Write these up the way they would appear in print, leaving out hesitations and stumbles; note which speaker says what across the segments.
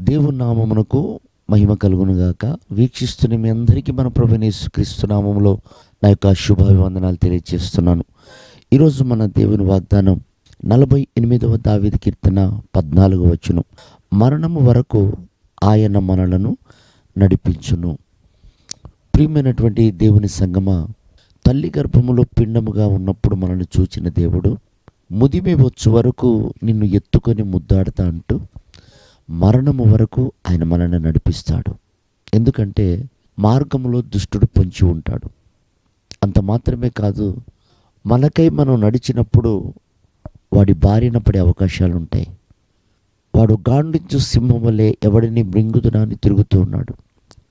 Speaker 1: దేవుని నామమునకు మహిమ కలుగునుగాక. వీక్షిస్తున్న మీ అందరికీ మన ప్రభువైన యేసుక్రీస్తు నామములో నా యొక్క శుభాభివందనాలు తెలియజేస్తున్నాను. ఈరోజు మన దేవుని వాగ్దానం 48వ దావీదు కీర్తన 14వ వచనం. మరణము వరకు ఆయన మనలను నడిపించును. ప్రియమైనటువంటి దేవుని సంగమా, తల్లి గర్భములో పిండముగా ఉన్నప్పుడు మనల్ని చూచిన దేవుడు ముదిమి వచ్చు వరకు నిన్ను ఎత్తుకొని ముద్దాడుతా అంటూ మరణము వరకు ఆయన మనల్ని నడిపిస్తాడు. ఎందుకంటే మార్గంలో దుష్టుడు పొంచి ఉంటాడు. అంత మాత్రమే కాదు, మనకై మనం నడిచినప్పుడు వాడి బారిన పడే అవకాశాలు ఉంటాయి. వాడు గాండించు సింహం వలె ఎవడిని మృంగుదునా అని తిరుగుతూ ఉన్నాడు.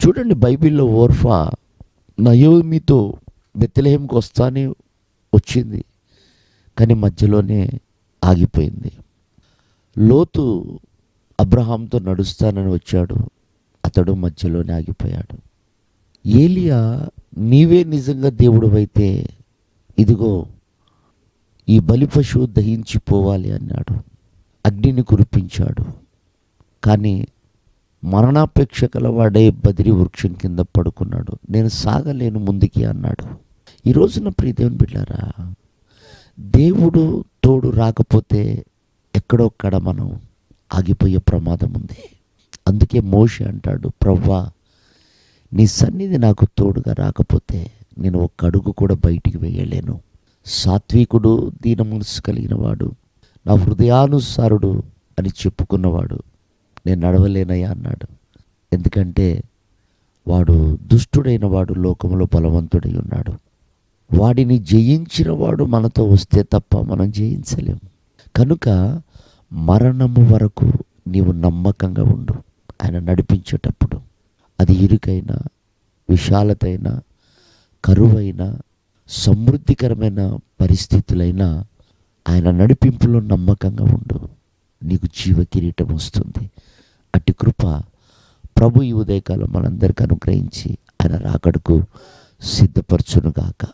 Speaker 1: చూడండి, బైబిల్లో ఓర్ఫా నయోమితో బెత్లెహేంకి వస్తానే వచ్చింది, కానీ మధ్యలోనే ఆగిపోయింది. లోతు అబ్రహాంతో నడుస్తానని వచ్చాడు, అతడు మధ్యలోనే ఆగిపోయాడు. ఏలియా, నీవే నిజంగా దేవుడివైతే ఇదిగో ఈ బలి పశువు దహించిపోవాలి అన్నాడు. అగ్నిని కురిపించాడు. కానీ మరణాపేక్ష కలవాడే బదిరి వృక్షం కింద పడుకున్నాడు. నేను సాగలేను ముందుకి అన్నాడు. ఈ రోజున ప్రియదేవుని బిడ్డారా, దేవుడు తోడు రాకపోతే ఎక్కడొక్కడ మనం ఆగిపోయే ప్రమాదం ఉంది. అందుకే మోషే అంటాడు, ప్రవ్వా నీ సన్నిధి నాకు తోడుగా రాకపోతే నేను ఒక్క అడుగు కూడా బయటికి వేయలేను. సాత్వికుడు, దీన మనసు కలిగిన వాడు, నా హృదయానుసారుడు అని చెప్పుకున్నవాడు నేను నడవలేనయ్యా అన్నాడు. ఎందుకంటే వాడు దుష్టుడైన వాడు లోకంలో బలవంతుడై ఉన్నాడు. వాడిని జయించిన వాడు మనతో వస్తే తప్ప మనం జయించలేము. కనుక మరణము వరకు నీవు నమ్మకంగా ఉండు. ఆయన నడిపించేటప్పుడు అది ఇరుకైన, విశాలతైన, కరువైన, సమృద్ధికరమైన పరిస్థితులైనా ఆయన నడిపింపులో నమ్మకంగా ఉండు. నీకు జీవ కిరీటం వస్తుంది. అట్టి కృప ప్రభు ఈ ఉదయకాలం మనందరికీ అనుగ్రహించి ఆయన రాకడకు సిద్ధపరచునుగాక.